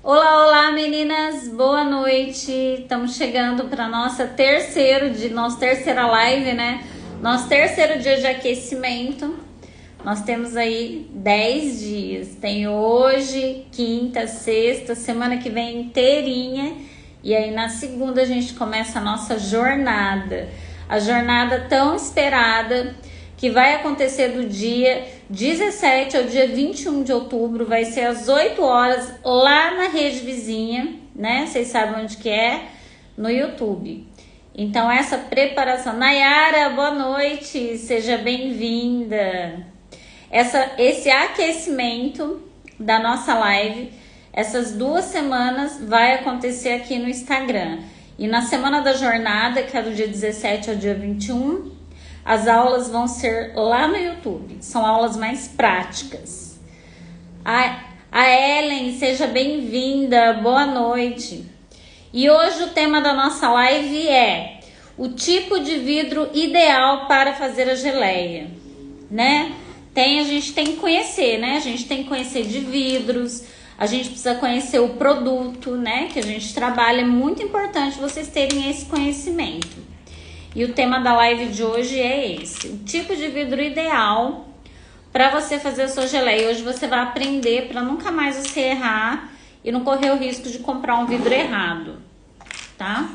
Olá, olá meninas, boa noite. Estamos chegando para nossa terceira live, né? Nosso terceiro dia de aquecimento. Nós temos aí 10 dias. Tem hoje, quinta, sexta, semana que vem inteirinha. E aí na segunda a gente começa a nossa jornada. A jornada tão esperada que vai acontecer do dia 17 ao dia 21 de outubro, vai ser às 8 horas lá na rede vizinha, né? Vocês sabem onde que é? No YouTube. Então essa preparação... Nayara, boa noite, seja bem-vinda. Esse aquecimento da nossa live, essas 2 semanas vai acontecer aqui no Instagram. E na semana da jornada, que é do dia 17 ao dia 21, as aulas vão ser lá no YouTube. São aulas mais práticas. A Ellen, seja bem-vinda. Boa noite. E hoje o tema da nossa live é o tipo de vidro ideal para fazer a geleia, né? A gente tem que conhecer, né? A gente tem que conhecer de vidros. A gente precisa conhecer o produto, né? Que a gente trabalha. É muito importante vocês terem esse conhecimento. E o tema da live de hoje é esse, o tipo de vidro ideal para você fazer a sua geleia. Hoje você vai aprender para nunca mais você errar e não correr o risco de comprar um vidro errado, tá?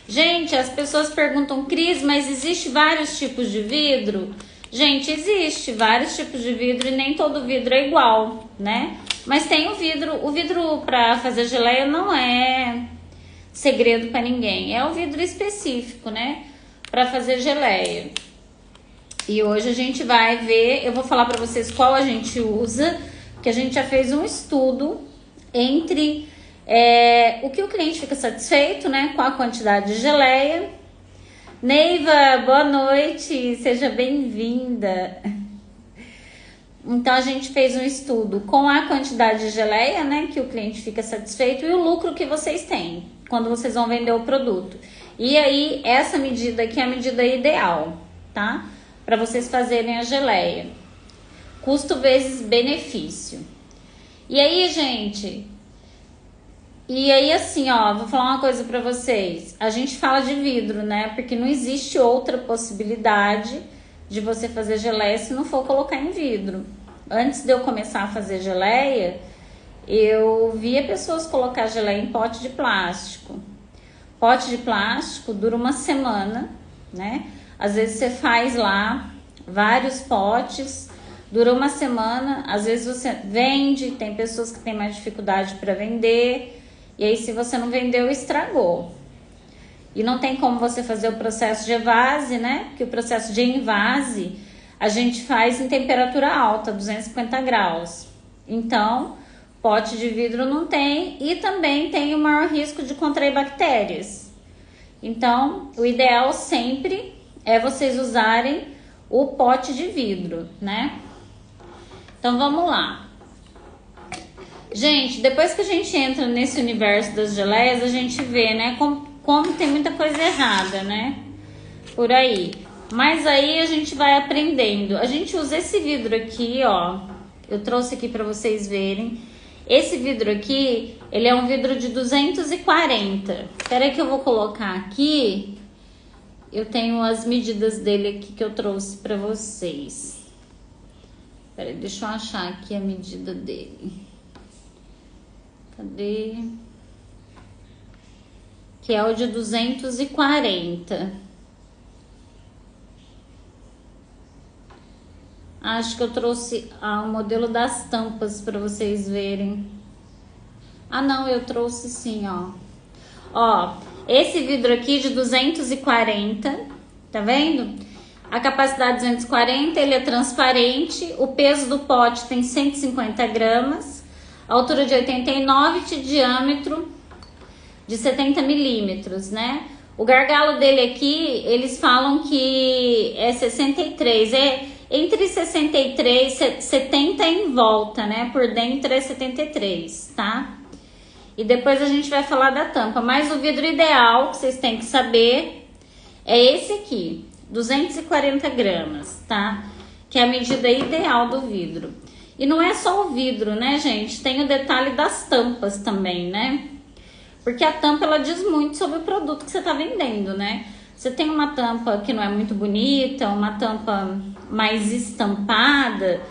Gente, as pessoas perguntam, Cris, mas existe vários tipos de vidro? Gente, existe vários tipos de vidro e nem todo vidro é igual, né? Mas tem o vidro para fazer geleia não é segredo para ninguém, é o vidro específico, né, para fazer geleia. E hoje a gente vai ver, eu vou falar para vocês qual a gente usa, que a gente já fez um estudo entre o que o cliente fica satisfeito, né, com a quantidade de geleia. Neiva, boa noite, seja bem-vinda. Então a gente fez um estudo com a quantidade de geleia, né, que o cliente fica satisfeito e o lucro que vocês têm quando vocês vão vender o produto. E aí, essa medida aqui é a medida ideal, tá? Para vocês fazerem a geleia. Custo vezes benefício. E aí, gente... E aí, assim, ó, vou falar uma coisa para vocês. A gente fala de vidro, né? Porque não existe outra possibilidade de você fazer geleia se não for colocar em vidro. Antes de eu começar a fazer geleia, eu via pessoas colocar geleia em pote de plástico. Pote de plástico dura uma semana, né? Às vezes você faz lá vários potes, dura uma semana. Às vezes você vende, tem pessoas que têm mais dificuldade para vender. E aí se você não vendeu, estragou. E não tem como você fazer o processo de evase, né? Porque o processo de envase a gente faz em temperatura alta, 250 graus. Então... pote de vidro não tem e também tem o maior risco de contrair bactérias. Então, o ideal sempre é vocês usarem o pote de vidro, né? Então, vamos lá. Gente, depois que a gente entra nesse universo das geleias, a gente vê, né, como tem muita coisa errada, né? Por aí. Mas aí a gente vai aprendendo. A gente usa esse vidro aqui, ó. Eu trouxe aqui para vocês verem. Esse vidro aqui, ele é um vidro de 240. Espera aí que eu vou colocar aqui. Eu tenho as medidas dele aqui que eu trouxe pra vocês. Espera aí, deixa eu achar aqui a medida dele. Cadê? Que é o de 240. Acho que eu trouxe o modelo das tampas para vocês verem. Ah, não, eu trouxe sim, ó. Ó, esse vidro aqui de 240, tá vendo? A capacidade 240, ele é transparente. O peso do pote tem 150 gramas. A altura de 89 de diâmetro de 70 milímetros, né? O gargalo dele aqui, eles falam que é 63, entre 63 e 70 em volta, né? Por dentro é 73, tá? E depois a gente vai falar da tampa. Mas o vidro ideal, que vocês têm que saber, é esse aqui, 240 gramas, tá? Que é a medida ideal do vidro. E não é só o vidro, né, gente? Tem o detalhe das tampas também, né? Porque a tampa, ela diz muito sobre o produto que você tá vendendo, né? Você tem uma tampa que não é muito bonita, uma tampa mais estampada,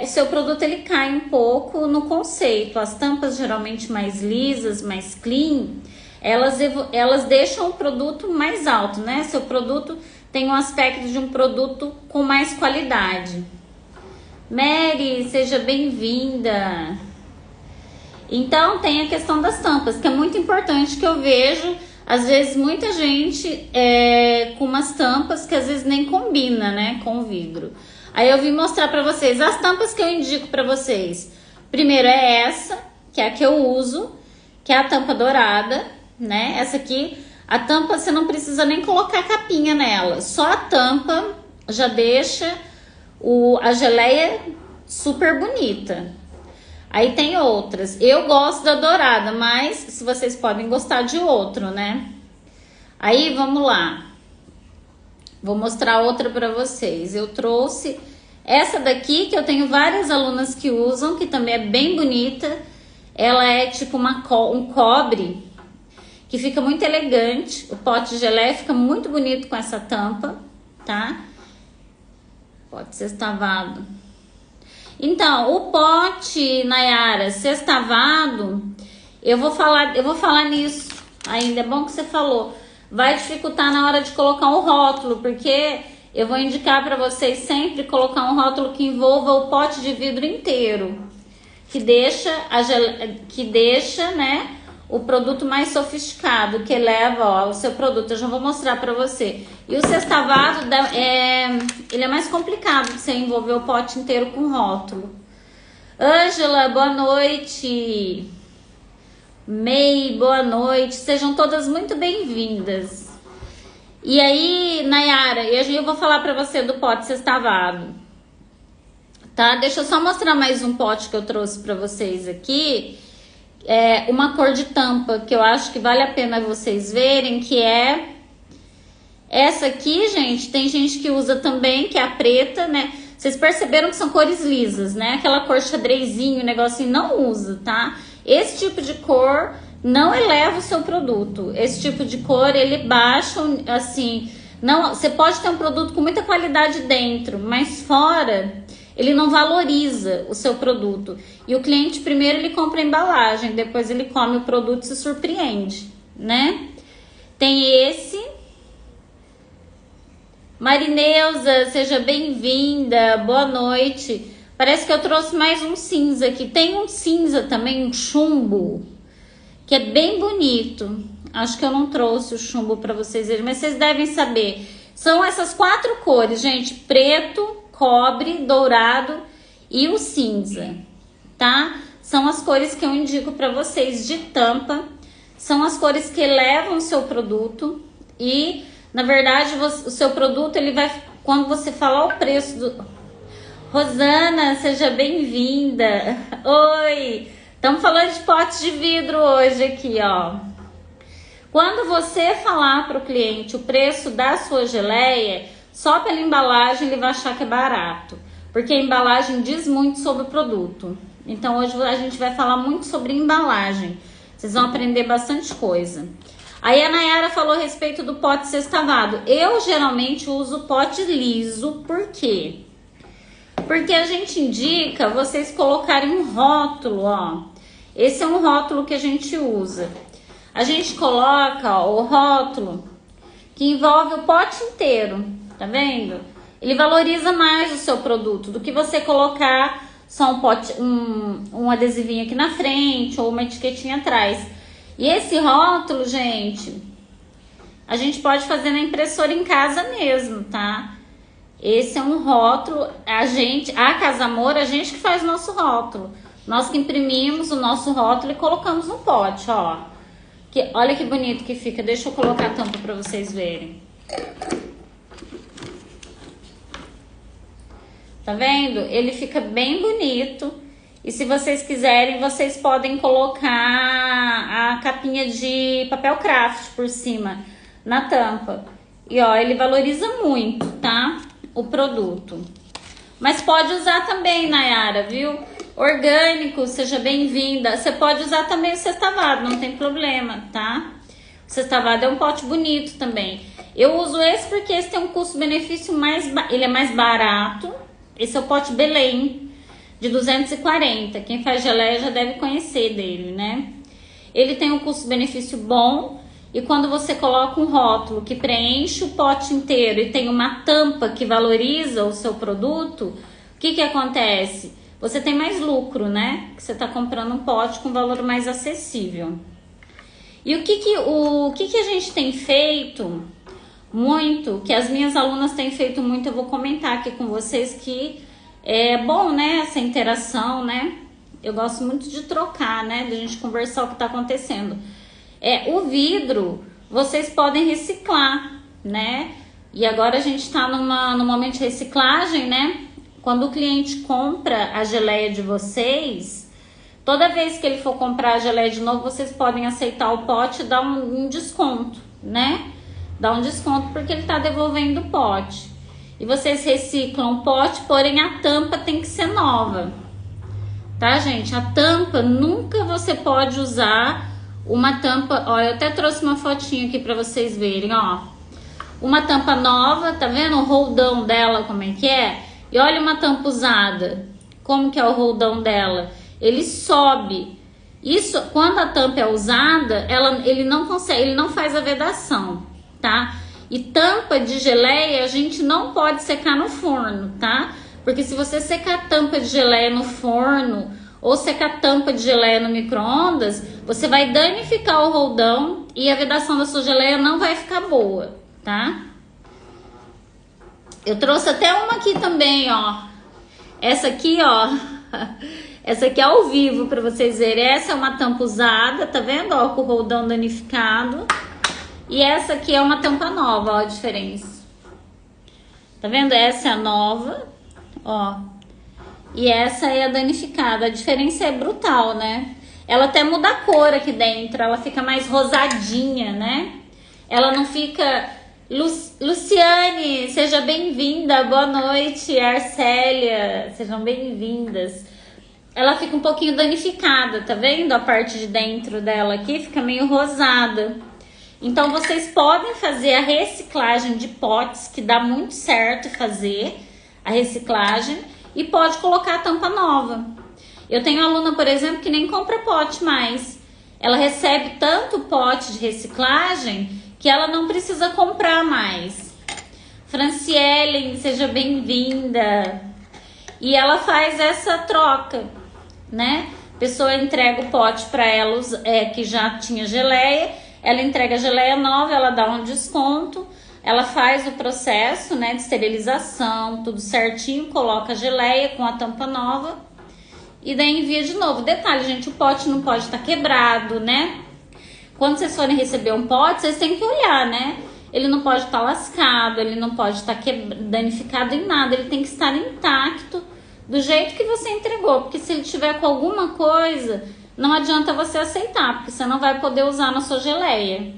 o seu produto ele cai um pouco no conceito. As tampas geralmente mais lisas, mais clean, elas deixam o produto mais alto, né? Seu produto tem um aspecto de um produto com mais qualidade. Mary, seja bem-vinda. Então tem a questão das tampas, que é muito importante, que eu vejo às vezes muita gente com umas tampas que às vezes nem combina, né, com o vidro. Aí eu vim mostrar pra vocês as tampas que eu indico pra vocês. Primeiro é essa, que é a que eu uso, que é a tampa dourada, né? Essa aqui, a tampa você não precisa nem colocar capinha nela, só a tampa já deixa a geleia super bonita. Aí tem outras. Eu gosto da dourada, mas se vocês podem gostar de outro, né? Aí vamos lá. Vou mostrar outra para vocês. Eu trouxe essa daqui, que eu tenho várias alunas que usam, que também é bem bonita. Ela é tipo um cobre, que fica muito elegante. O pote de geleia fica muito bonito com essa tampa, tá? Pode ser sextavado. Então, o pote, Nayara, sextavado, eu vou falar nisso ainda. É bom que você falou. Vai dificultar na hora de colocar um rótulo, porque eu vou indicar para vocês sempre colocar um rótulo que envolva o pote de vidro inteiro, que deixa né, o produto mais sofisticado, que eleva, ó, o seu produto. Eu já vou mostrar para você. E o sextavado, ele é mais complicado de você envolver o pote inteiro com rótulo. Ângela, boa noite. May, boa noite. Sejam todas muito bem-vindas. E aí, Nayara, eu vou falar para você do pote sextavado. Tá? Deixa eu só mostrar mais um pote que eu trouxe para vocês aqui. Uma cor de tampa que eu acho que vale a pena vocês verem, que é essa aqui, gente. Tem gente que usa também, que é a preta, né? Vocês perceberam que são cores lisas, né? Aquela cor xadrezinho, negocinho, não usa, tá? Esse tipo de cor não eleva o seu produto. Esse tipo de cor, ele baixa, assim... Não, você pode ter um produto com muita qualidade dentro, mas fora... ele não valoriza o seu produto. E o cliente primeiro ele compra a embalagem, depois ele come o produto e se surpreende, né? Tem esse. Marineuza, seja bem-vinda, boa noite. Parece que eu trouxe mais um cinza aqui. Tem um cinza também, um chumbo, que é bem bonito. Acho que eu não trouxe o chumbo para vocês verem, mas vocês devem saber. São essas 4 cores, gente: preto, cobre, dourado e o cinza, tá? São as cores que eu indico para vocês de tampa. São as cores que elevam o seu produto e, na verdade, o seu produto, ele vai... Quando você falar o preço do... Rosana, seja bem-vinda. Oi! Estamos falando de potes de vidro hoje aqui, ó. Quando você falar para o cliente o preço da sua geleia, só pela embalagem ele vai achar que é barato, porque a embalagem diz muito sobre o produto. Então hoje a gente vai falar muito sobre embalagem. Vocês vão aprender bastante coisa. Aí a Nayara falou a respeito do pote sextavado. Eu geralmente uso pote liso, por quê? Porque a gente indica vocês colocarem um rótulo, ó. Esse é um rótulo que a gente usa. A gente coloca, ó, o rótulo que envolve o pote inteiro. Tá vendo? Ele valoriza mais o seu produto do que você colocar só um pote, um adesivinho aqui na frente ou uma etiquetinha atrás. E esse rótulo, gente, a gente pode fazer na impressora em casa mesmo, tá? Esse é um rótulo, a Casa Amor, a gente que faz o nosso rótulo. Nós que imprimimos o nosso rótulo e colocamos no pote, ó. Olha que bonito que fica. Deixa eu colocar a tampa para vocês verem. Tá vendo? Ele fica bem bonito. E se vocês quiserem, vocês podem colocar a capinha de papel craft por cima, na tampa. E ó, ele valoriza muito, tá? O produto. Mas pode usar também, Nayara, viu? Orgânico, seja bem-vinda. Você pode usar também o sextavado, não tem problema, tá? O sextavado é um pote bonito também. Eu uso esse porque esse tem um custo-benefício ele é mais barato. Esse é o pote Belém, de 240. Quem faz geleia já deve conhecer dele, né? Ele tem um custo-benefício bom. E quando você coloca um rótulo que preenche o pote inteiro e tem uma tampa que valoriza o seu produto, o que acontece? Você tem mais lucro, né? Que você está comprando um pote com valor mais acessível. E o que a gente tem feito muito, que as minhas alunas têm feito muito, eu vou comentar aqui com vocês que é bom, né? Essa interação, né? Eu gosto muito de trocar, né? De a gente conversar o que está acontecendo. O vidro, vocês podem reciclar, né? E agora a gente está no momento de reciclagem, né? Quando o cliente compra a geleia de vocês, toda vez que ele for comprar a geleia de novo, vocês podem aceitar o pote e dar um desconto, né? Dá um desconto porque ele está devolvendo o pote. E vocês reciclam o pote, porém a tampa tem que ser nova. Tá, gente? A tampa, nunca você pode usar uma tampa, ó, eu até trouxe uma fotinha aqui pra vocês verem, ó. Uma tampa nova, tá vendo o roldão dela, como é que é? E olha uma tampa usada, como que é o roldão dela? Ele sobe. Isso, quando a tampa é usada, ele não consegue, ele não faz a vedação, tá? E tampa de geleia a gente não pode secar no forno, tá? Porque se você secar a tampa de geleia no forno ou secar tampa de geleia no micro-ondas, você vai danificar o roldão e a vedação da sua geleia não vai ficar boa, tá? Eu trouxe até uma aqui também, ó. Essa aqui, ó. Essa aqui é ao vivo para vocês verem. Essa é uma tampa usada, tá vendo? Ó, com o roldão danificado. E essa aqui é uma tampa nova, ó a diferença. Tá vendo? Essa é a nova, ó. E essa é a danificada. A diferença é brutal, né? Ela até muda a cor aqui dentro. Ela fica mais rosadinha, né? Ela não fica... Luciane, seja bem-vinda. Boa noite. Arcélia, sejam bem-vindas. Ela fica um pouquinho danificada, tá vendo? A parte de dentro dela aqui fica meio rosada. Então, vocês podem fazer a reciclagem de potes, que dá muito certo fazer a reciclagem. E pode colocar a tampa nova. Eu tenho aluna, por exemplo, que nem compra pote mais. Ela recebe tanto pote de reciclagem que ela não precisa comprar mais. Franciele, seja bem-vinda. E ela faz essa troca, né? A pessoa entrega o pote para ela que já tinha geleia. Ela entrega a geleia nova, ela dá um desconto. Ela faz o processo, né, de esterilização, tudo certinho, coloca a geleia com a tampa nova e daí envia de novo. Detalhe, gente, o pote não pode estar quebrado, né? Quando vocês forem receber um pote, vocês têm que olhar, né? Ele não pode estar lascado, ele não pode estar danificado em nada, ele tem que estar intacto do jeito que você entregou, porque se ele tiver com alguma coisa, não adianta você aceitar, porque você não vai poder usar na sua geleia,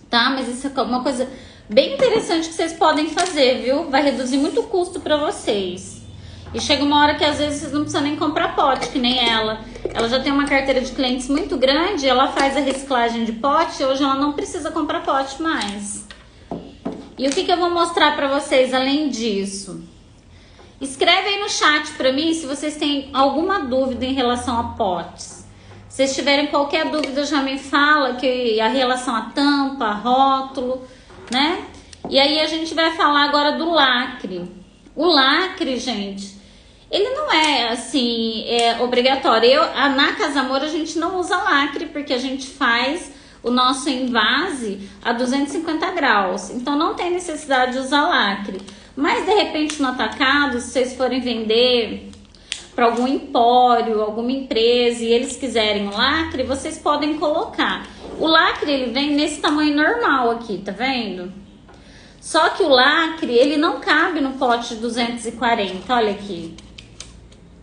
tá? Mas isso é uma coisa bem interessante que vocês podem fazer, viu? Vai reduzir muito o custo para vocês. E chega uma hora que às vezes vocês não precisam nem comprar pote, que nem ela. Ela já tem uma carteira de clientes muito grande, ela faz a reciclagem de pote, hoje ela não precisa comprar pote mais. E o que eu vou mostrar para vocês além disso? Escreve aí no chat para mim se vocês têm alguma dúvida em relação a potes. Se vocês tiverem qualquer dúvida, já me fala, que a relação à tampa, rótulo, né? E aí a gente vai falar agora do lacre. O lacre, gente, ele não é assim, obrigatório. Na Casa Amor a gente não usa lacre porque a gente faz o nosso envase a 250 graus. Então não tem necessidade de usar lacre. Mas de repente no atacado, se vocês forem vender para algum empório, alguma empresa e eles quiserem lacre, vocês podem colocar. O lacre ele vem nesse tamanho normal aqui, tá vendo? Só que o lacre, ele não cabe no pote de 240, olha aqui.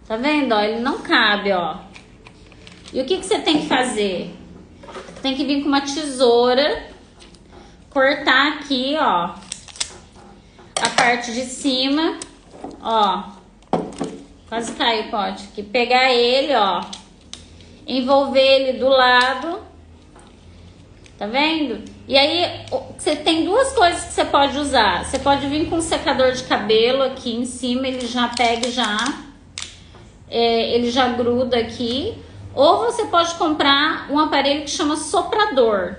Tá vendo, ó? Ele não cabe, ó. E o que você tem que fazer? Tem que vir com uma tesoura, cortar aqui, ó, a parte de cima, ó. Quase caiu o pote aqui. Pegar ele, ó. Envolver ele do lado. Tá vendo? E aí, você tem duas coisas que você pode usar. Você pode vir com um secador de cabelo aqui em cima. Ele já pega ele já gruda aqui. Ou você pode comprar um aparelho que chama soprador.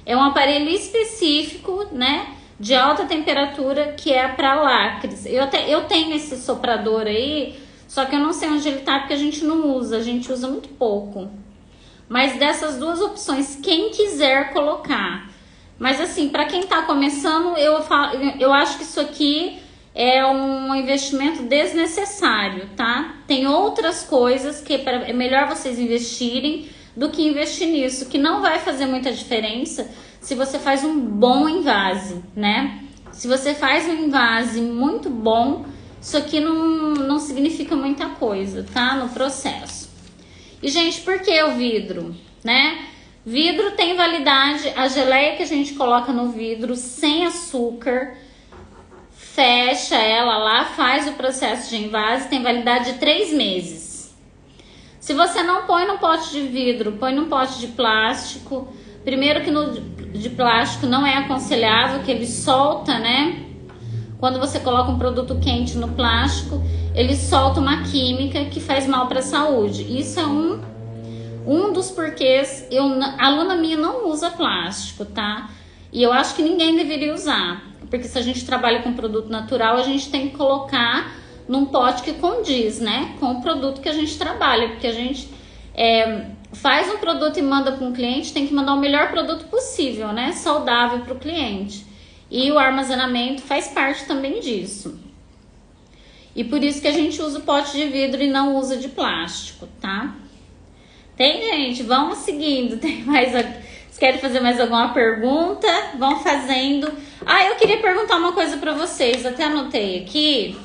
É um aparelho específico, né? De alta temperatura, que é para lacres. Eu tenho esse soprador aí, só que eu não sei onde ele tá, porque a gente não usa, a gente usa muito pouco. Mas dessas duas opções, quem quiser colocar. Mas assim, para quem tá começando, eu acho que isso aqui é um investimento desnecessário, tá? Tem outras coisas que é melhor vocês investirem do que investir nisso, que não vai fazer muita diferença se você faz um bom invase, né? Se você faz um invase muito bom, isso aqui não significa muita coisa, tá? No processo. E, gente, por que o vidro, né? Vidro tem validade, a geleia que a gente coloca no vidro sem açúcar, fecha ela lá, faz o processo de invase, tem validade de 3 meses. Se você não põe no pote de vidro, põe no pote de plástico. Primeiro que no de plástico não é aconselhável, que ele solta, né? Quando você coloca um produto quente no plástico, ele solta uma química que faz mal para a saúde. Isso é um dos porquês a aluna minha não usa plástico, tá? E eu acho que ninguém deveria usar, porque se a gente trabalha com produto natural, a gente tem que colocar num pote que condiz, né? Com o produto que a gente trabalha, porque a gente faz um produto e manda para um cliente, tem que mandar o melhor produto possível, né? Saudável para o cliente. E o armazenamento faz parte também disso. E por isso que a gente usa o pote de vidro e não usa de plástico, tá? Tem, gente? Vamos seguindo. Tem mais? Vocês querem fazer mais alguma pergunta? Vão fazendo. Eu queria perguntar uma coisa para vocês. Até anotei aqui.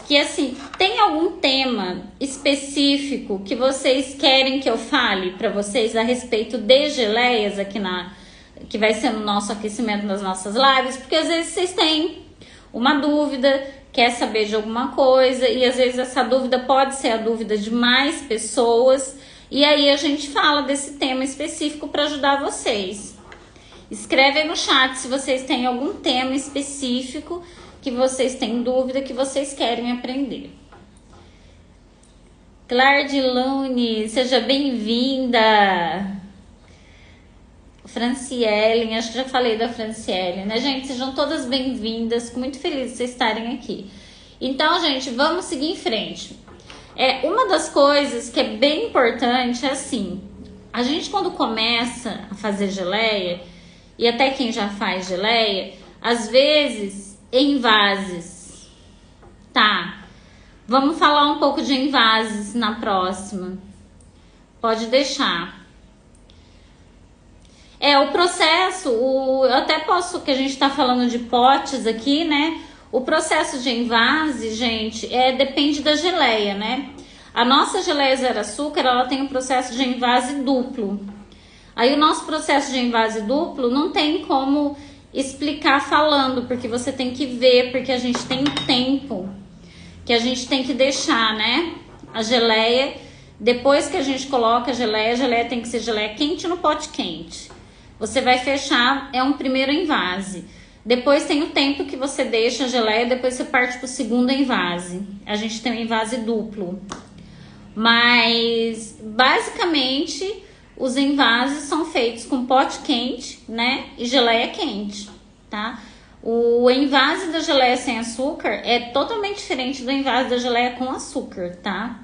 Que assim, tem algum tema específico que vocês querem que eu fale para vocês a respeito de geleias aqui que vai ser no nosso aquecimento das nossas lives? Porque às vezes vocês têm uma dúvida, quer saber de alguma coisa, e às vezes essa dúvida pode ser a dúvida de mais pessoas, e aí a gente fala desse tema específico para ajudar vocês. Escreve aí no chat se vocês têm algum tema específico que vocês têm dúvida, que vocês querem aprender. Clardilune, seja bem-vinda. Franciele, acho que já falei da Franciele, né, gente? Sejam todas bem-vindas, fico muito feliz de vocês estarem aqui. Então, gente, vamos seguir em frente. Uma das coisas que é bem importante é assim, a gente quando começa a fazer geleia, e até quem já faz geleia, às vezes envases, tá? Vamos falar um pouco de envases na próxima. Pode deixar. O processo, eu até posso, que a gente tá falando de potes aqui, né? O processo de envase, gente, depende da geleia, né? A nossa geleia zero açúcar, ela tem um processo de envase duplo. Aí o nosso processo de envase duplo não tem como explicar falando, porque você tem que ver, porque a gente tem um tempo que a gente tem que deixar, né? A geleia, depois que a gente coloca a geleia tem que ser geleia quente no pote quente. Você vai fechar, é um primeiro envase. Depois tem o tempo que você deixa a geleia, depois você parte para o segundo envase. A gente tem um envase duplo. Mas, basicamente, os envases são feitos com pote quente, né? E geleia quente, tá? O envase da geleia sem açúcar é totalmente diferente do envase da geleia com açúcar, tá?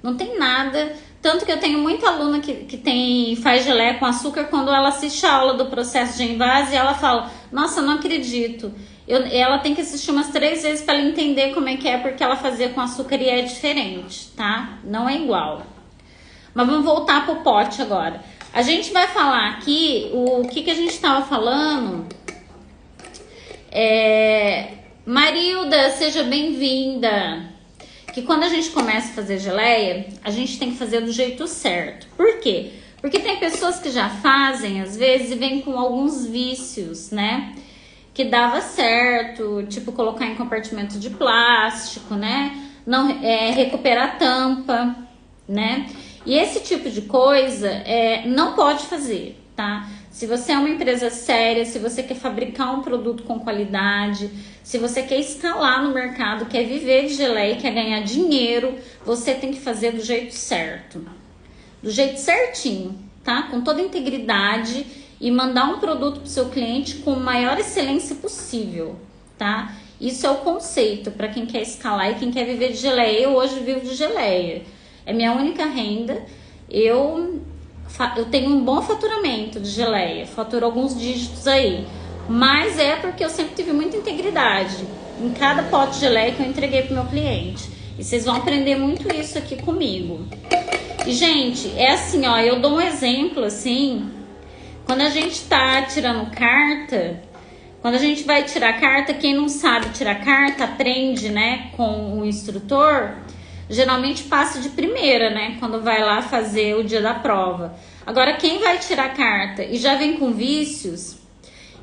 Não tem nada. Tanto que eu tenho muita aluna que faz geleia com açúcar, quando ela assiste a aula do processo de envase, ela fala, nossa, não acredito. Ela tem que assistir umas 3 vezes para ela entender como é que é, porque ela fazia com açúcar e é diferente, tá? Não é igual. Mas vamos voltar pro pote agora. A gente vai falar aqui, o que a gente estava falando. Marilda, seja bem-vinda. Que quando a gente começa a fazer geleia, a gente tem que fazer do jeito certo. Por quê? Porque tem pessoas que já fazem, às vezes, e vêm com alguns vícios, né? Que dava certo, tipo colocar em compartimento de plástico, né? não recuperar a tampa, né? E esse tipo de coisa não pode fazer, tá? Se você é uma empresa séria, se você quer fabricar um produto com qualidade, se você quer escalar no mercado, quer viver de geleia, quer ganhar dinheiro, você tem que fazer do jeito certo. Do jeito certinho, tá? Com toda a integridade e mandar um produto para o seu cliente com a maior excelência possível, tá? Isso é o conceito para quem quer escalar e quem quer viver de geleia. Eu hoje vivo de geleia. É minha única renda. Eu tenho um bom faturamento de geleia, faturo alguns dígitos aí, mas é porque eu sempre tive muita integridade em cada pote de geleia que eu entreguei pro meu cliente. E vocês vão aprender muito isso aqui comigo. E, gente, é assim, ó, eu dou um exemplo, assim, quando a gente tá tirando carta, quando a gente vai tirar carta, quem não sabe tirar carta, aprende, né, com o instrutor, geralmente passa de primeira, né? Quando vai lá fazer o dia da prova. Agora, quem vai tirar carta e já vem com vícios,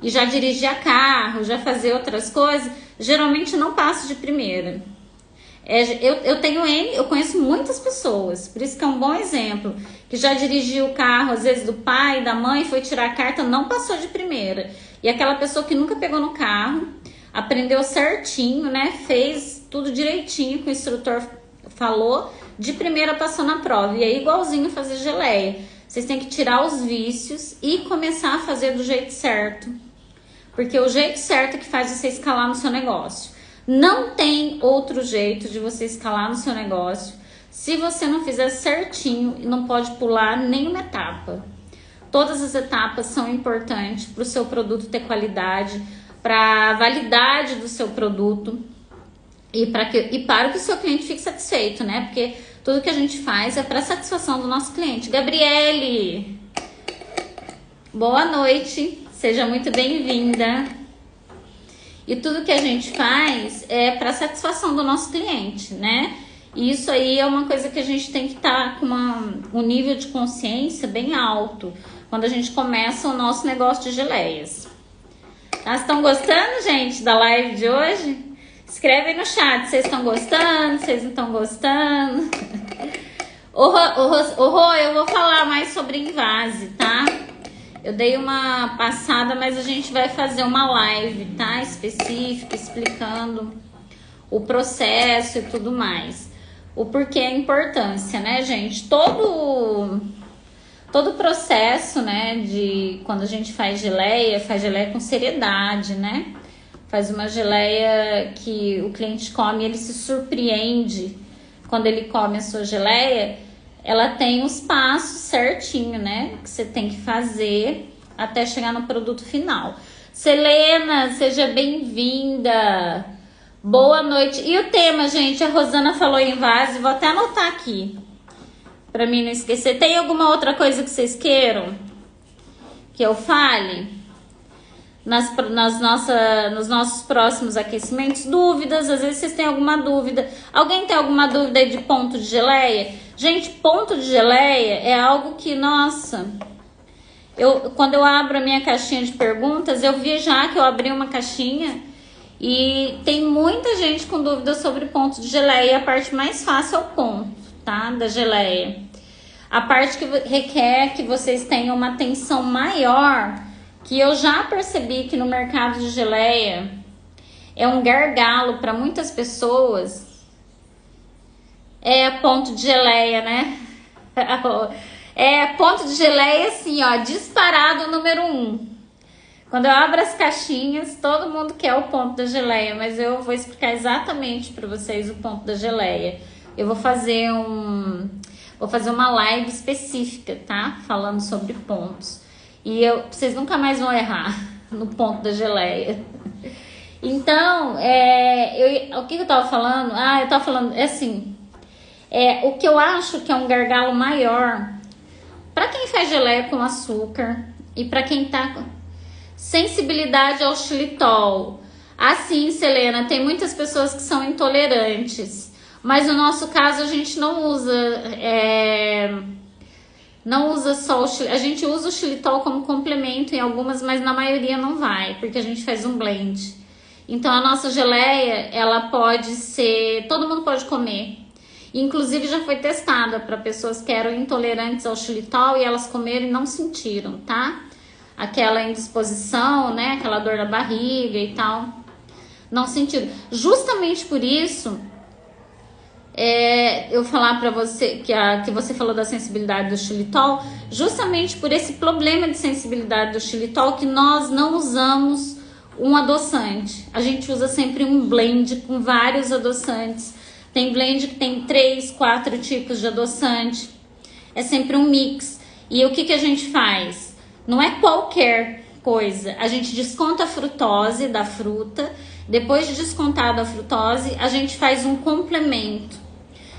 e já dirigir carro, já fazer outras coisas, geralmente não passa de primeira. Eu conheço muitas pessoas, por isso que é um bom exemplo, que já dirigiu o carro, às vezes do pai, da mãe, foi tirar a carta, não passou de primeira. E aquela pessoa que nunca pegou no carro, aprendeu certinho, né? Fez tudo direitinho que o instrutor falou, de primeira passou na prova. E é igualzinho fazer geleia. Vocês têm que tirar os vícios e começar a fazer do jeito certo. Porque o jeito certo é que faz você escalar no seu negócio. Não tem outro jeito de você escalar no seu negócio se você não fizer certinho e não pode pular nenhuma etapa. Todas as etapas são importantes para o seu produto ter qualidade, para a validade do seu produto. E para que o seu cliente fique satisfeito, né? Porque tudo que a gente faz é para satisfação do nosso cliente. Gabriele, boa noite, seja muito bem-vinda. E tudo que a gente faz é para satisfação do nosso cliente, né? E isso aí é uma coisa que a gente tem que estar com um nível de consciência bem alto quando a gente começa o nosso negócio de geleias. Tá? Estão gostando, gente, da live de hoje? Escreve aí no chat, vocês estão gostando, vocês não estão gostando. Rô, eu vou falar mais sobre invase, tá? Eu dei uma passada, mas a gente vai fazer uma live, tá? Específica, explicando o processo e tudo mais. O porquê, a importância, né, gente? Todo processo, né, de quando a gente faz geleia com seriedade, né? Faz uma geleia que o cliente come, ele se surpreende quando ele come a sua geleia. Ela tem os passos certinho, né? Que você tem que fazer até chegar no produto final. Selena, seja bem-vinda. Boa noite. E o tema, gente? A Rosana falou em invase. Vou até anotar aqui para mim não esquecer. Tem alguma outra coisa que vocês queiram que eu fale? Nos nossos próximos aquecimentos, dúvidas, às vezes vocês têm alguma dúvida. Alguém tem alguma dúvida aí de ponto de geleia? Gente, ponto de geleia é algo que, nossa, quando eu abro a minha caixinha de perguntas, eu vi já que eu abri uma caixinha e tem muita gente com dúvida sobre ponto de geleia. A parte mais fácil é o ponto, tá, da geleia. A parte que requer que vocês tenham uma atenção maior, que eu já percebi que no mercado de geleia é um gargalo para muitas pessoas, é ponto de geleia, né? É ponto de geleia assim, ó, disparado número 1. Quando eu abro as caixinhas, todo mundo quer o ponto da geleia, mas eu vou explicar exatamente para vocês o ponto da geleia. Eu vou fazer uma live específica, tá? Falando sobre pontos. E vocês nunca mais vão errar no ponto da geleia. Então, o que eu tava falando? Eu tava falando, assim, o que eu acho que é um gargalo maior para quem faz geleia com açúcar e para quem tá com sensibilidade ao xilitol. Assim, Selena, tem muitas pessoas que são intolerantes, mas no nosso caso a gente não usa... Não usa só a gente usa o xilitol como complemento em algumas, mas na maioria não vai, porque a gente faz um blend. Então a nossa geleia, ela pode ser, todo mundo pode comer. Inclusive já foi testada para pessoas que eram intolerantes ao xilitol e elas comeram e não sentiram, tá? Aquela indisposição, né? Aquela dor na barriga e tal, não sentiram. Justamente por isso, eu falar para você que você falou da sensibilidade do xilitol, justamente por esse problema de sensibilidade do xilitol que nós não usamos um adoçante. A gente usa sempre um blend com vários adoçantes. Tem blend que tem 3, 4 tipos de adoçante. É sempre um mix. E o que a gente faz? Não é qualquer coisa. A gente desconta a frutose da fruta. Depois de descontada a frutose, a gente faz um complemento.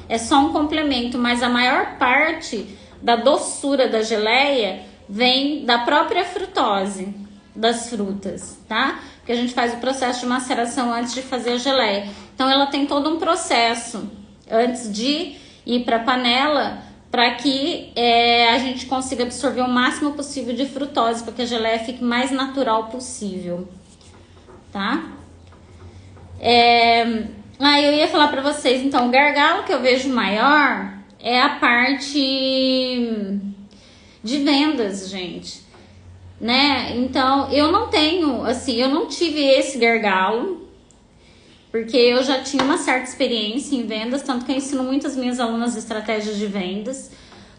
É só um complemento, mas a maior parte da doçura da geleia vem da própria frutose das frutas, tá? Porque a gente faz o processo de maceração antes de fazer a geleia. Então ela tem todo um processo antes de ir para a panela para que a gente consiga absorver o máximo possível de frutose, para que a geleia fique mais natural possível, tá? Eu ia falar para vocês, então, o gargalo que eu vejo maior é a parte de vendas, gente, né? Então, eu não tenho, assim, eu não tive esse gargalo, porque eu já tinha uma certa experiência em vendas, tanto que eu ensino muitas minhas alunas estratégias de vendas,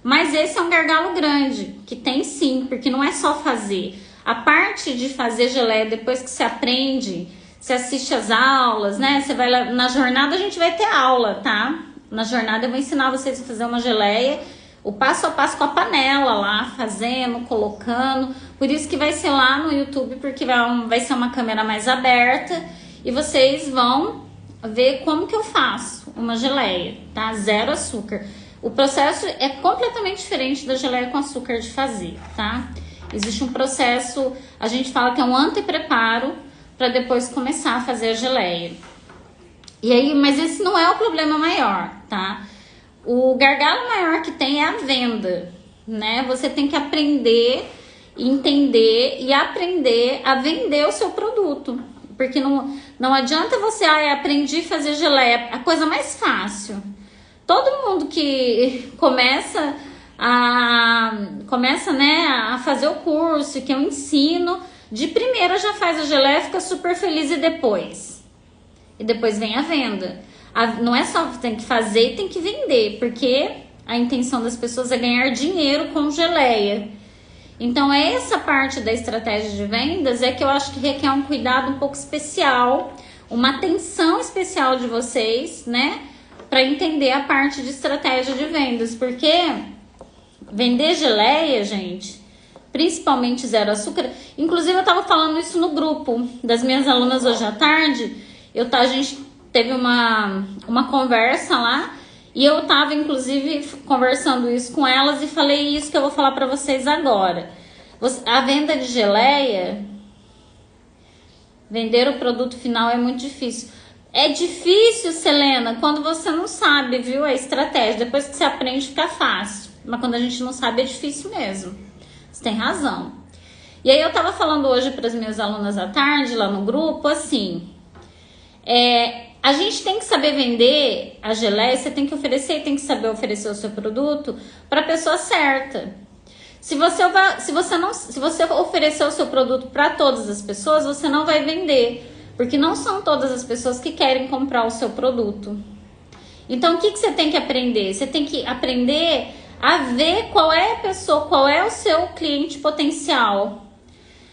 mas esse é um gargalo grande, que tem sim, porque não é só fazer. A parte de fazer geleia, depois que você aprende, você assiste as aulas, né? Você vai lá, na jornada a gente vai ter aula, tá? Na jornada eu vou ensinar vocês a fazer uma geleia, o passo a passo com a panela lá, fazendo, colocando. Por isso que vai ser lá no YouTube, porque vai ser uma câmera mais aberta e vocês vão ver como que eu faço uma geleia, tá? 0 açúcar. O processo é completamente diferente da geleia com açúcar de fazer, tá? Existe um processo, a gente fala que é um antepreparo para depois começar a fazer a geleia. E aí, mas esse não é o problema maior, tá? O gargalo maior que tem é a venda, né? Você tem que aprender, entender e aprender a vender o seu produto. Porque não adianta você, aprendi a fazer geleia, a coisa mais fácil. Todo mundo que começa, né, a fazer o curso, que eu ensino, de primeira já faz a geleia, fica super feliz e depois vem a venda. Não é só tem que fazer e tem que vender, porque a intenção das pessoas é ganhar dinheiro com geleia. Então essa parte da estratégia de vendas é que eu acho que requer um cuidado um pouco especial, uma atenção especial de vocês, né, para entender a parte de estratégia de vendas, porque vender geleia, gente, principalmente 0 açúcar. Inclusive eu tava falando isso no grupo das minhas alunas hoje à tarde. A gente teve uma conversa lá e eu tava inclusive conversando isso com elas e falei isso que eu vou falar para vocês agora. A venda de geleia, vender o produto final é muito difícil. É difícil, Selena, quando você não sabe, viu, a estratégia. Depois que você aprende fica fácil, mas quando a gente não sabe é difícil mesmo. Você tem razão. E aí eu tava falando hoje para as minhas alunas à tarde, lá no grupo, assim, a gente tem que saber vender a geleia, você tem que oferecer e tem que saber oferecer o seu produto para a pessoa certa. Se você oferecer o seu produto para todas as pessoas, você não vai vender, porque não são todas as pessoas que querem comprar o seu produto. Então, o que você tem que aprender? Você tem que aprender a ver qual é a pessoa, qual é o seu cliente potencial.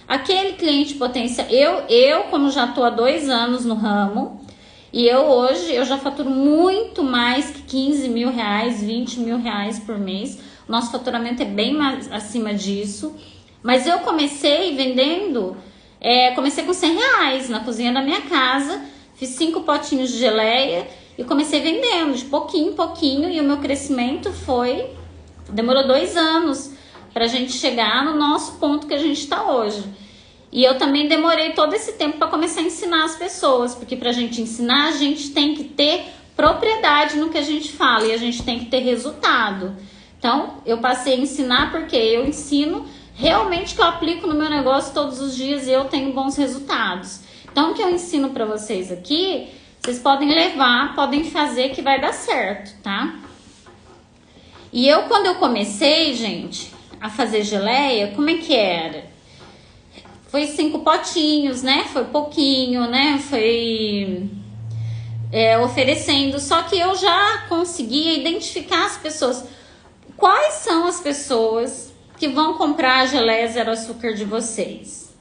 Aquele cliente potencial, eu como já estou há 2 anos no ramo, e hoje eu já faturo muito mais que 15 mil reais, 20 mil reais por mês. O nosso faturamento é bem mais acima disso. Mas eu comecei vendendo, comecei com 100 reais na cozinha da minha casa, fiz 5 potinhos de geleia e comecei vendendo de pouquinho em pouquinho, e o meu crescimento demorou 2 anos pra gente chegar no nosso ponto que a gente tá hoje. E eu também demorei todo esse tempo para começar a ensinar as pessoas, porque pra gente ensinar, a gente tem que ter propriedade no que a gente fala e a gente tem que ter resultado. Então, eu passei a ensinar porque eu ensino realmente, que eu aplico no meu negócio todos os dias e eu tenho bons resultados. Então, o que eu ensino pra vocês aqui, vocês podem levar, podem fazer que vai dar certo, tá? E eu, quando eu comecei, gente, a fazer geleia, como é que era? Foi 5 potinhos, né? Foi pouquinho, né? Foi oferecendo. Só que eu já conseguia identificar as pessoas. Quais são as pessoas que vão comprar a geleia zero açúcar de vocês?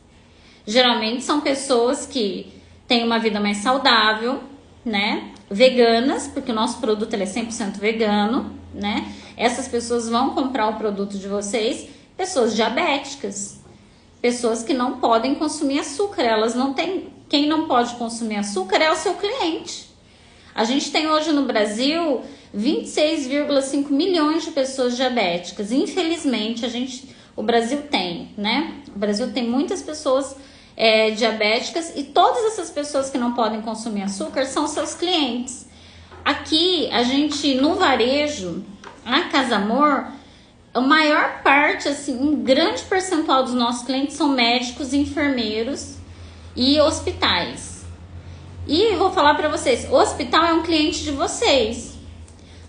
Geralmente são pessoas que têm uma vida mais saudável, né? Veganas, porque o nosso produto ele é 100% vegano, né? Essas pessoas vão comprar o produto de vocês. Pessoas diabéticas, pessoas que não podem consumir açúcar, elas não têm. Quem não pode consumir açúcar é o seu cliente. A gente tem hoje no Brasil 26,5 milhões de pessoas diabéticas. Infelizmente, o Brasil tem, né? O Brasil tem muitas pessoas diabéticas e todas essas pessoas que não podem consumir açúcar são seus clientes. Aqui, a gente, no varejo, a Casa Amor, a maior parte, assim, um grande percentual dos nossos clientes são médicos, enfermeiros e hospitais. E vou falar para vocês, o hospital é um cliente de vocês.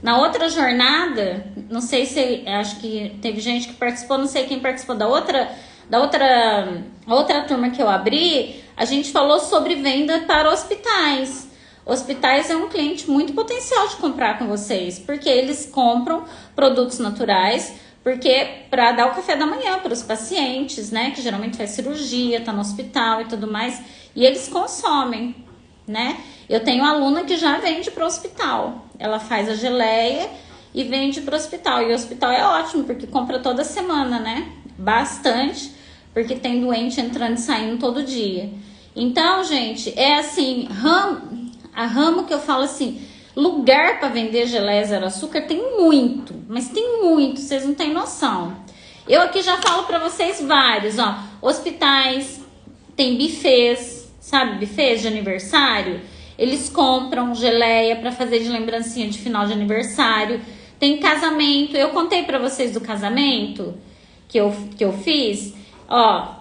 Na outra jornada, não sei se, acho que teve gente que participou, não sei quem participou da outra turma que eu abri, a gente falou sobre venda para hospitais. Hospitais é um cliente muito potencial de comprar com vocês, porque eles compram produtos naturais, porque para dar o café da manhã para os pacientes, né, que geralmente faz cirurgia, tá no hospital e tudo mais, e eles consomem, né? Eu tenho aluna que já vende para o hospital. Ela faz a geleia e vende para o hospital. E o hospital é ótimo, porque compra toda semana, né? Bastante, porque tem doente entrando e saindo todo dia. Então, gente, é assim, ramo que eu falo assim, lugar para vender geleia zero açúcar tem muito, mas tem muito, vocês não têm noção. Eu aqui já falo para vocês vários, ó, hospitais, tem buffets, sabe, buffets de aniversário, eles compram geleia para fazer de lembrancinha de final de aniversário. Tem casamento, eu contei para vocês do casamento que eu fiz, ó,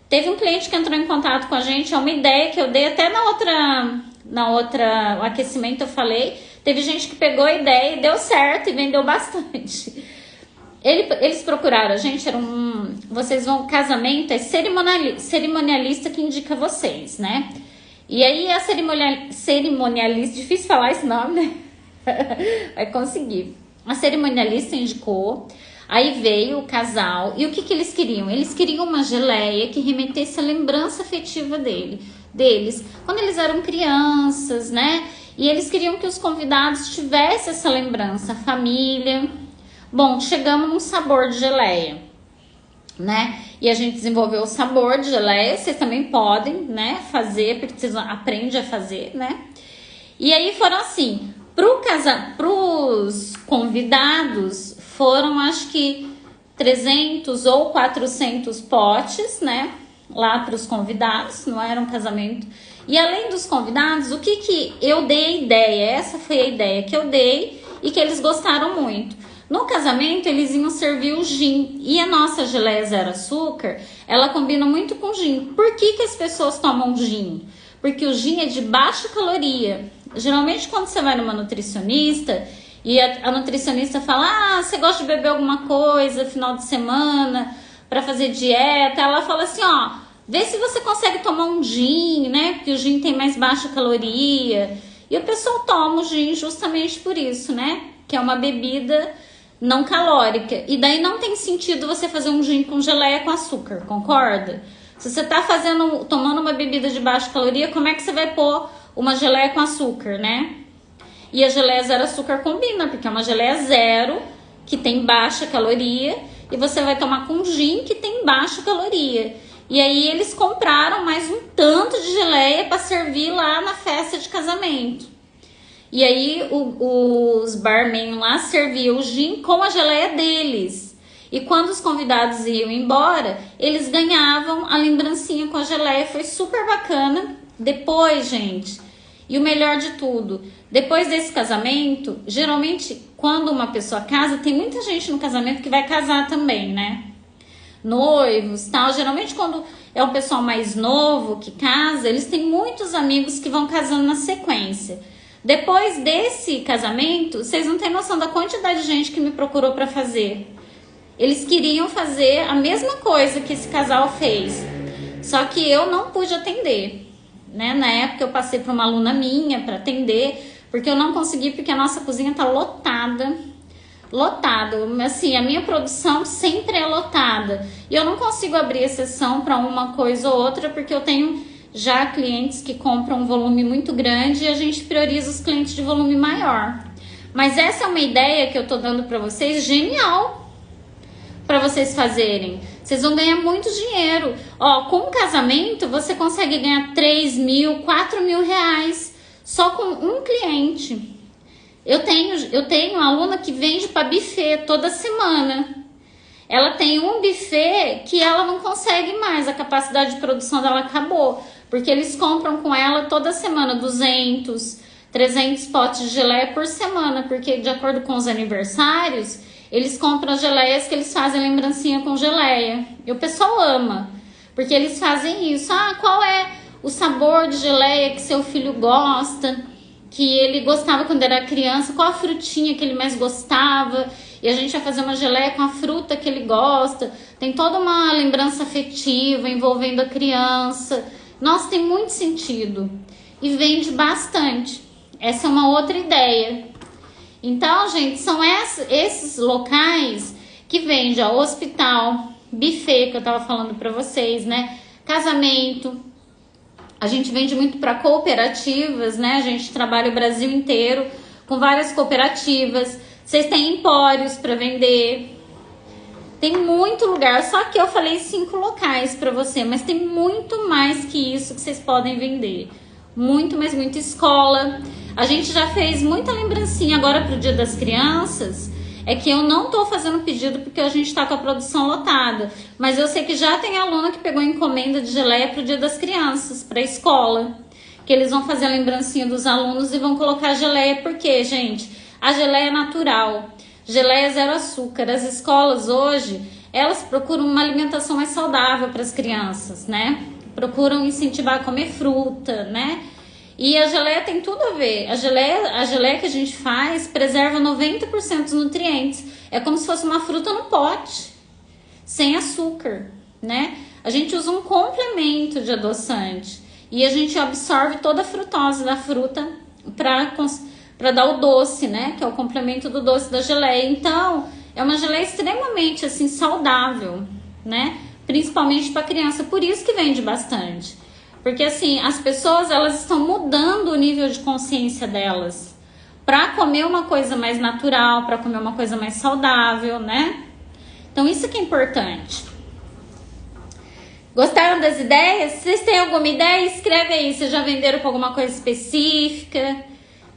teve um cliente que entrou em contato com a gente, é uma ideia que eu dei até na outra, o aquecimento eu falei, teve gente que pegou a ideia e deu certo e vendeu bastante. Eles procuraram a gente, casamento é cerimonialista que indica vocês, né? E aí a cerimonialista, difícil falar esse nome, né? Vai conseguir. A cerimonialista indicou, aí veio o casal, e o que eles queriam? Eles queriam uma geleia que remetesse a lembrança afetiva deles, quando eles eram crianças, né? E eles queriam que os convidados tivessem essa lembrança, a família. Bom, chegamos num sabor de geleia, né? E a gente desenvolveu o sabor de geleia, vocês também podem, né, fazer, porque vocês aprendem a fazer, né? E aí foram assim, pros convidados, foram acho que 300 ou 400 potes, né? Lá para os convidados, não era um casamento. E além dos convidados, o que eu dei a ideia? Essa foi a ideia que eu dei e que eles gostaram muito. No casamento, eles iam servir o gin. E a nossa geleia zero açúcar, ela combina muito com gin. Por que as pessoas tomam gin? Porque o gin é de baixa caloria. Geralmente, quando você vai numa nutricionista e a nutricionista fala, você gosta de beber alguma coisa final de semana para fazer dieta, ela fala assim, ó, vê se você consegue tomar um gin, né? Porque o gin tem mais baixa caloria. E o pessoal toma o gin justamente por isso, né? Que é uma bebida não calórica. E daí não tem sentido você fazer um gin com geleia com açúcar, concorda? Se você tá tomando uma bebida de baixa caloria, como é que você vai pôr uma geleia com açúcar, né? E a geleia zero açúcar combina, porque é uma geleia zero, que tem baixa caloria, e você vai tomar com gin que tem baixa caloria. E aí eles compraram mais um tanto de geleia para servir lá na festa de casamento. E aí os barman lá serviam o gin com a geleia deles. E quando os convidados iam embora, eles ganhavam a lembrancinha com a geleia. Foi super bacana. Depois, gente, e o melhor de tudo, depois desse casamento, geralmente quando uma pessoa casa, tem muita gente no casamento que vai casar também, né? Noivos, tal. Geralmente quando é um pessoal mais novo que casa, eles têm muitos amigos que vão casando na sequência. Depois desse casamento, vocês não têm noção da quantidade de gente que me procurou para fazer. Eles queriam fazer a mesma coisa que esse casal fez, só que eu não pude atender, né? Na época eu passei para uma aluna minha para atender, porque eu não consegui, porque a nossa cozinha tá lotada. Assim, a minha produção sempre é lotada e eu não consigo abrir exceção para uma coisa ou outra, porque eu tenho já clientes que compram um volume muito grande e a gente prioriza os clientes de volume maior. Mas essa é uma ideia que eu tô dando para vocês, genial, para vocês fazerem. Vocês vão ganhar muito dinheiro. Ó, com um casamento você consegue ganhar 3 mil, 4 mil reais só com um cliente. Eu tenho uma aluna que vende para buffet toda semana. Ela tem um buffet que ela não consegue mais, a capacidade de produção dela acabou, porque eles compram com ela toda semana 200, 300 potes de geleia por semana, porque de acordo com os aniversários, eles compram as geleias que eles fazem lembrancinha com geleia. E o pessoal ama, porque eles fazem isso. Ah, qual é o sabor de geleia que seu filho gosta, que ele gostava quando era criança, qual a frutinha que ele mais gostava, e a gente vai fazer uma geleia com a fruta que ele gosta. Tem toda uma lembrança afetiva envolvendo a criança. Nossa, tem muito sentido e vende bastante. Essa é uma outra ideia. Então, gente, são esses locais que vendem, ó, hospital, buffet, que eu tava falando pra vocês, né? Casamento. A gente vende muito para cooperativas, né? A gente trabalha o Brasil inteiro com várias cooperativas. Vocês têm empórios para vender. Tem muito lugar. Só que eu falei 5 locais para você, mas tem muito mais que isso que vocês podem vender. Muito, mas muita escola. A gente já fez muita lembrancinha agora pro Dia das Crianças. É que eu não tô fazendo pedido porque a gente tá com a produção lotada. Mas eu sei que já tem aluna que pegou encomenda de geleia pro Dia das Crianças, pra escola. Que eles vão fazer a lembrancinha dos alunos e vão colocar geleia. Por quê, gente? A geleia é natural. Geleia zero açúcar. As escolas hoje, elas procuram uma alimentação mais saudável para as crianças, né? Procuram incentivar a comer fruta, né? E a geleia tem tudo a ver. A geleia que a gente faz preserva 90% dos nutrientes. É como se fosse uma fruta no pote, sem açúcar, né? A gente usa um complemento de adoçante e a gente absorve toda a frutose da fruta para dar o doce, né? Que é o complemento do doce da geleia. Então, é uma geleia extremamente assim saudável, né? Principalmente para criança. Por isso que vende bastante. Porque assim, as pessoas, elas estão mudando o nível de consciência delas para comer uma coisa mais natural, para comer uma coisa mais saudável, né? Então isso que é importante. Gostaram das ideias? Se vocês têm alguma ideia, escreve aí. Vocês já venderam com alguma coisa específica,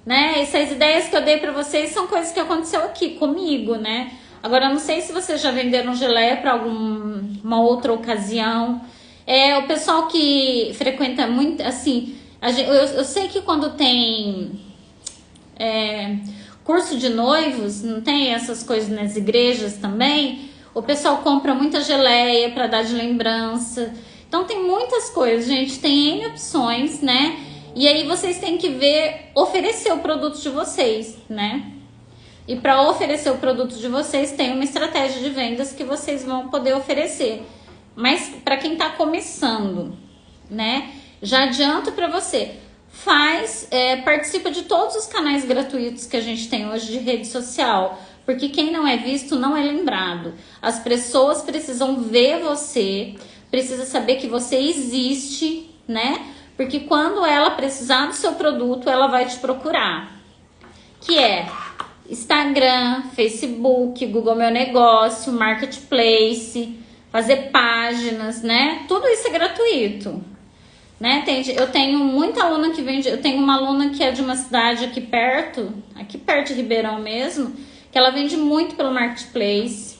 né? Essas ideias que eu dei para vocês são coisas que aconteceu aqui comigo, né? Agora, eu não sei se vocês já venderam geleia para alguma outra ocasião. O pessoal que frequenta muito, assim, eu sei que quando tem curso de noivos, não tem essas coisas nas igrejas também, o pessoal compra muita geleia para dar de lembrança. Então tem muitas coisas, gente, tem N opções, né? E aí vocês têm que ver, oferecer o produto de vocês, né? E para oferecer o produto de vocês, tem uma estratégia de vendas que vocês vão poder oferecer. Mas para quem está começando, né? Já adianto para você, participa de todos os canais gratuitos que a gente tem hoje de rede social, porque quem não é visto não é lembrado. As pessoas precisam ver você, precisa saber que você existe, né? Porque quando ela precisar do seu produto, ela vai te procurar. Que é Instagram, Facebook, Google Meu Negócio, Marketplace, fazer páginas, né? Tudo isso é gratuito, né? Eu tenho muita aluna que vende. Eu tenho uma aluna que é de uma cidade aqui perto de Ribeirão mesmo, que ela vende muito pelo Marketplace.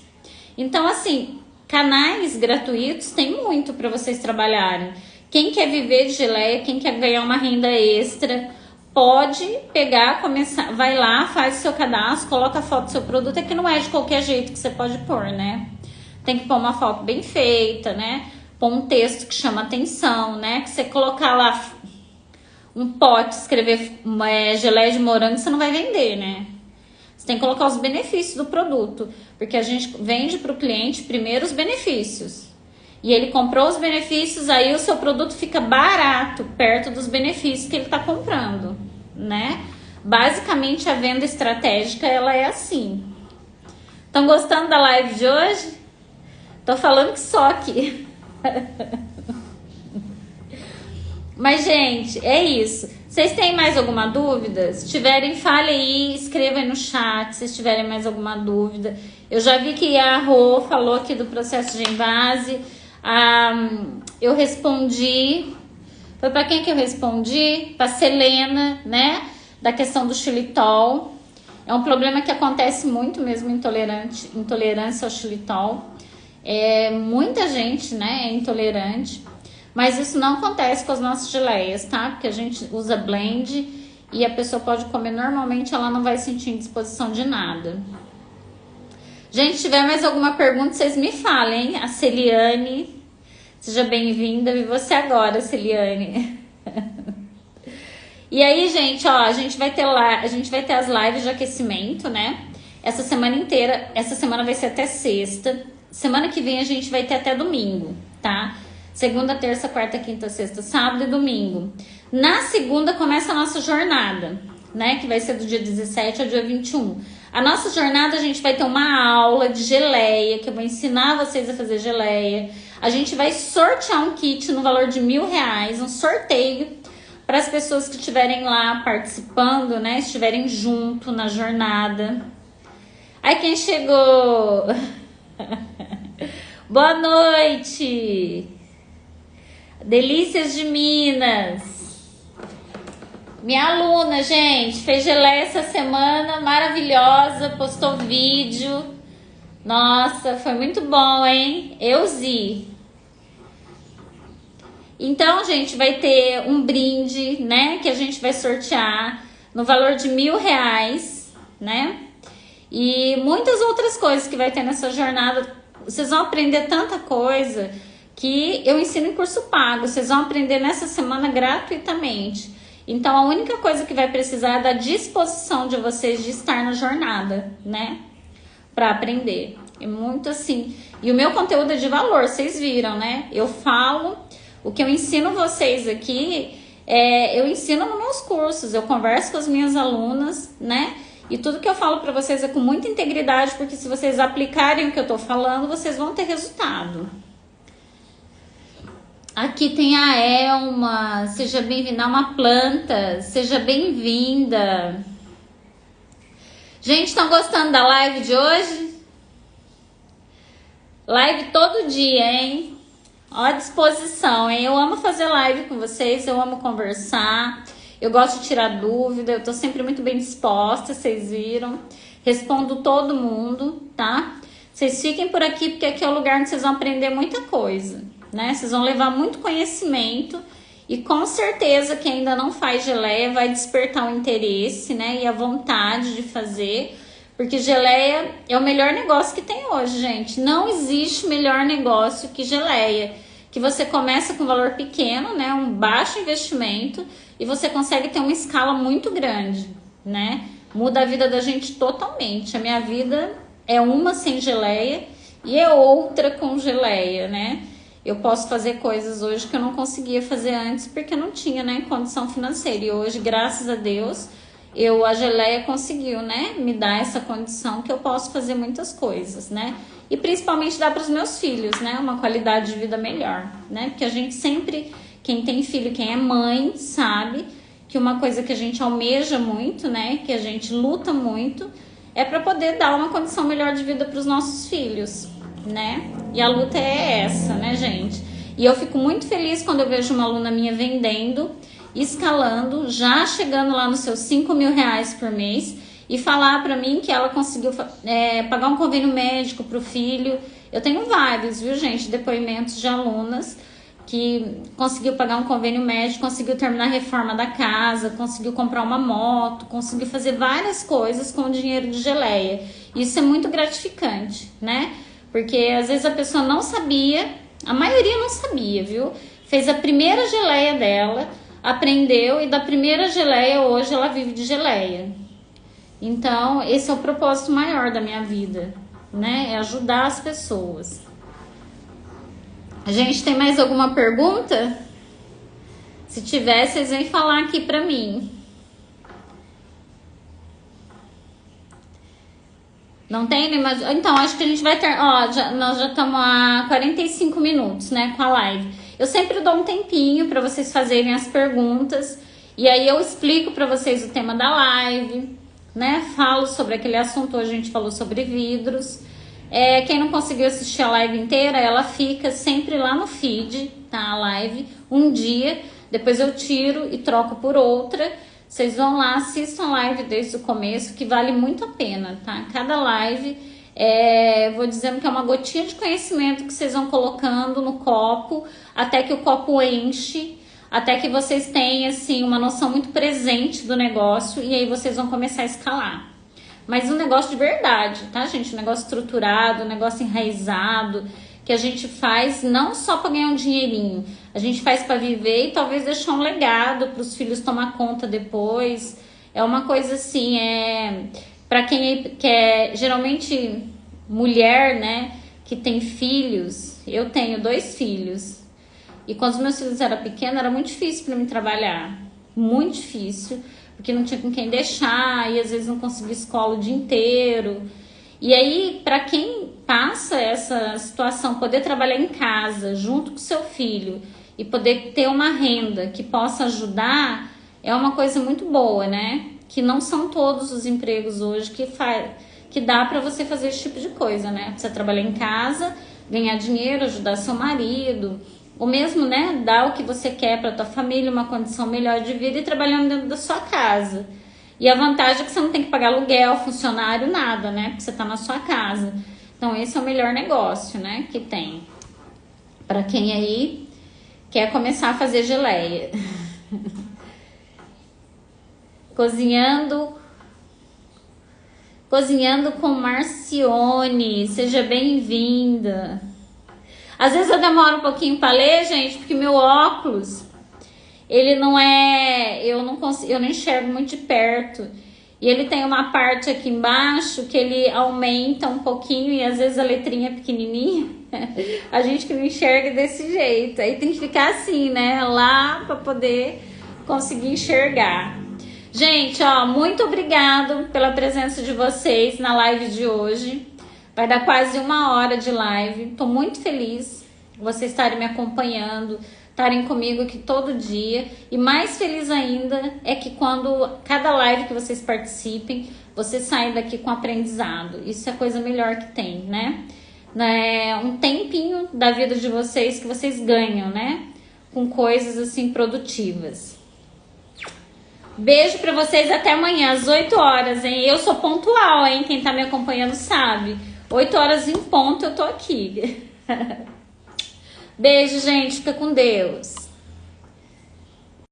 Então, assim, canais gratuitos tem muito para vocês trabalharem. Quem quer viver de geleia, quem quer ganhar uma renda extra, pode pegar, começar, vai lá, faz o seu cadastro, coloca a foto do seu produto. É que não é de qualquer jeito que você pode pôr, né? Tem que pôr uma foto bem feita, né? pôr um texto que chama atenção, né? Que você colocar lá um pote, escrever geleia de morango, você não vai vender, né? Você tem que colocar os benefícios do produto, porque a gente vende para o cliente primeiro os benefícios. E ele comprou os benefícios, aí o seu produto fica barato, perto dos benefícios que ele está comprando, né? Basicamente, a venda estratégica, ela é assim. Estão gostando da live de hoje? Tô falando que só aqui. Mas, gente, é isso. Vocês têm mais alguma dúvida? Se tiverem, fale aí, escreva aí no chat se tiverem mais alguma dúvida. Eu já vi que a Rô falou aqui do processo de envase. Eu respondi. Foi para quem que eu respondi? Para Selena, né? Da questão do xilitol. É um problema que acontece muito mesmo, intolerância ao xilitol. Muita gente, né, é intolerante. Mas isso não acontece com as nossas geleias, tá? Porque a gente usa blend e a pessoa pode comer normalmente, ela não vai sentir indisposição de nada. Gente, se tiver mais alguma pergunta, vocês me falem. A Celiane, seja bem-vinda. Vi você agora, Celiane. E aí, gente, ó, a gente vai ter as lives de aquecimento, né? Essa semana inteira. Essa semana vai ser até sexta. Semana que vem a gente vai ter até domingo, tá? Segunda, terça, quarta, quinta, sexta, sábado e domingo. Na segunda começa a nossa jornada, né? Que vai ser do dia 17 ao dia 21. A nossa jornada, a gente vai ter uma aula de geleia, que eu vou ensinar vocês a fazer geleia. A gente vai sortear um kit no valor de R$1.000, um sorteio para as pessoas que estiverem lá participando, né? Estiverem junto na jornada. Aí quem chegou? Boa noite! Delícias de Minas. Minha aluna, gente, fez geleia essa semana, maravilhosa, postou vídeo. Nossa, foi muito bom, hein? Euzi. Então, gente, vai ter um brinde, né? Que a gente vai sortear no valor de R$1.000, né? E muitas outras coisas que vai ter nessa jornada. Vocês vão aprender tanta coisa que eu ensino em curso pago. Vocês vão aprender nessa semana gratuitamente. Então, a única coisa que vai precisar é da disposição de vocês de estar na jornada, né? Para aprender. É muito assim. E o meu conteúdo é de valor, vocês viram, né? Eu falo, o que eu ensino vocês aqui, eu ensino nos meus cursos. Eu converso com as minhas alunas, né? E tudo que eu falo para vocês é com muita integridade, porque se vocês aplicarem o que eu tô falando, vocês vão ter resultado. Aqui tem a Elma, seja bem-vinda, uma planta, seja bem-vinda. Gente, estão gostando da live de hoje? Live todo dia, hein? Ó a disposição, hein? Eu amo fazer live com vocês, eu amo conversar, eu gosto de tirar dúvida, eu tô sempre muito bem disposta, vocês viram. Respondo todo mundo, tá? Vocês fiquem por aqui, porque aqui é o lugar onde vocês vão aprender muita coisa, né? Vocês vão levar muito conhecimento e com certeza quem ainda não faz geleia vai despertar o interesse, né? E a vontade de fazer, porque geleia é o melhor negócio que tem hoje, gente. Não existe melhor negócio que geleia, que você começa com um valor pequeno, né? Um baixo investimento e você consegue ter uma escala muito grande, né? Muda a vida da gente totalmente. A minha vida é uma sem geleia e é outra com geleia, né? Eu posso fazer coisas hoje que eu não conseguia fazer antes porque eu não tinha, né, condição financeira. E hoje, graças a Deus, a geleia conseguiu, né, me dar essa condição que eu posso fazer muitas coisas, né? E principalmente dar para os meus filhos, né, uma qualidade de vida melhor, né? Porque a gente sempre, quem tem filho, quem é mãe, sabe que uma coisa que a gente almeja muito, né, que a gente luta muito, é para poder dar uma condição melhor de vida para os nossos filhos, né? E a luta é essa, né, gente? E eu fico muito feliz quando eu vejo uma aluna minha vendendo, escalando, já chegando lá nos seus R$5.000 por mês e falar pra mim que ela conseguiu pagar um convênio médico pro filho. Eu tenho vários, viu, gente, depoimentos de alunas que conseguiu pagar um convênio médico, conseguiu terminar a reforma da casa, conseguiu comprar uma moto, conseguiu fazer várias coisas com o dinheiro de geleia. Isso é muito gratificante, né? Porque às vezes a pessoa não sabia A maioria não sabia, viu? Fez a primeira geleia dela, aprendeu, e da primeira geleia hoje ela vive de geleia. Então, esse é o propósito maior da minha vida, né? É ajudar as pessoas. A gente tem mais alguma pergunta? Se tiver, vocês vêm falar aqui pra mim. Não tem? Então, acho que a gente vai ter... Ó, nós já estamos há 45 minutos, né, com a live. Eu sempre dou um tempinho para vocês fazerem as perguntas. E aí eu explico para vocês o tema da live, né? Falo sobre aquele assunto, hoje a gente falou sobre vidros. Quem não conseguiu assistir a live inteira, ela fica sempre lá no feed, tá? A live, um dia, depois eu tiro e troco por outra. Vocês vão lá, assistam a live desde o começo, que vale muito a pena, tá? Cada live, vou dizendo que é uma gotinha de conhecimento que vocês vão colocando no copo, até que o copo enche, até que vocês tenham, assim, uma noção muito presente do negócio, e aí vocês vão começar a escalar. Mas um negócio de verdade, tá, gente? Um negócio estruturado, um negócio enraizado, que a gente faz não só para ganhar um dinheirinho, a gente faz para viver e talvez deixar um legado para os filhos tomar conta depois. É uma coisa assim, para quem é geralmente mulher, né, que tem filhos. Eu tenho 2 filhos. E quando os meus filhos eram pequenos, era muito difícil para mim trabalhar. Muito difícil, porque não tinha com quem deixar e às vezes não conseguia escola o dia inteiro. E aí, para quem passa essa situação, poder trabalhar em casa junto com seu filho e poder ter uma renda que possa ajudar, é uma coisa muito boa, né? Que não são todos os empregos hoje que dá para você fazer esse tipo de coisa, né? Você trabalhar em casa, ganhar dinheiro, ajudar seu marido, ou mesmo, né, dar o que você quer para tua família, uma condição melhor de vida e trabalhando dentro da sua casa. E a vantagem é que você não tem que pagar aluguel, funcionário, nada, né? Porque você tá na sua casa. Então, esse é o melhor negócio, né? Que tem. Para quem aí quer começar a fazer geleia. Cozinhando com Marcione. Seja bem-vinda. Às vezes eu demoro um pouquinho para ler, gente, porque meu óculos... ele não é... eu não enxergo muito de perto. E ele tem uma parte aqui embaixo que ele aumenta um pouquinho e às vezes a letrinha é pequenininha. A gente que não enxerga desse jeito. Aí tem que ficar assim, né? Lá para poder conseguir enxergar. Gente, ó, muito obrigado pela presença de vocês na live de hoje. Vai dar quase 1 hora de live. Tô muito feliz vocês estarem me acompanhando, estarem comigo aqui todo dia. E mais feliz ainda é que quando cada live que vocês participem, vocês saem daqui com aprendizado. Isso é a coisa melhor que tem, né? Um tempinho da vida de vocês que vocês ganham, né? Com coisas assim produtivas. Beijo pra vocês, até amanhã às 8 horas, hein? Eu sou pontual, hein? Quem tá me acompanhando sabe. 8 horas em ponto eu tô aqui. Beijo, gente. Fica com Deus.